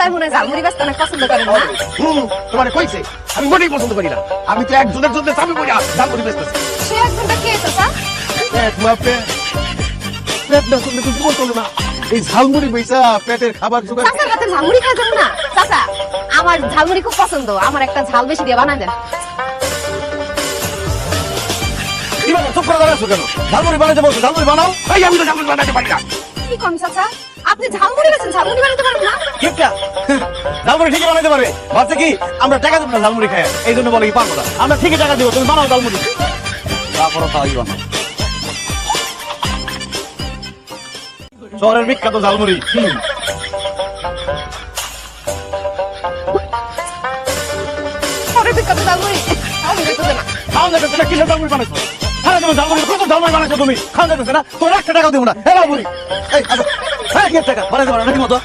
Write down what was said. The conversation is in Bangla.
চাচাই মনে হয় ঝালমুড়ি ব্যস্ত অনেক পছন্দ করেন না? তোমার কইছে আমি মোটেই পছন্দ করি না। আমি তো একজনের জন্য চাবি করি ঝালমুড়ি বেচতেছি। সে একজনটা কে চাচা? এই ঝালমুড়ি বেচা পেটের খাবার জোগাড়। চাচার হাতে ঝালমুড়ি খাওয়া যাবে না? চাচা, আমার ঝালমুড়ি খুব পছন্দ, আমার একটা ঝাল বেশি দিয়ে বানায় দেন। চুপ করে দাঁড়াচ্ছ কেন? ঝালমুড়ি বানাতে বলছো, ঝালমুড়ি বানাও। এই আমি তো ঝালমুড়ি বানাতে পারি না। কি কোন চাচা, আপনি ঝালমুড়ি বেছেন, ঝালমুড়ি বানাতে পারেন না? ঠিকটা ঝালমুড়ি ঠিকই বানাতে পারবে। ভাবছে কি আমরা টাকা দেবো না ঝালমুড়ি খাই, এই জন্য বলে কি পারবো না। আমরা ঠিকই টাকা দেবো, তুমি বানাও ঝালমুড়ি। তারপরে তাই বানাও। শহরের বিখ্যাত ঝালমুড়ি। পরে বিখ্যাত ঝালমুড়ি আমি দেখতে না। খাওয়া যাচ্ছে না, কিসের ঝালমুড়ি বানাইছো? হ্যাঁ তুমি ঝালমুড়ি, কত ঝালমুড়ি বানাইছো তুমি? খাওয়া যাচ্ছে না, তোমার 1 টাকা দেবো না। হ্যাঁ ঝালমুড়ি এই আসো। হ্যাঁ 1 টাকা বানাইতে পারো নাকি মতো?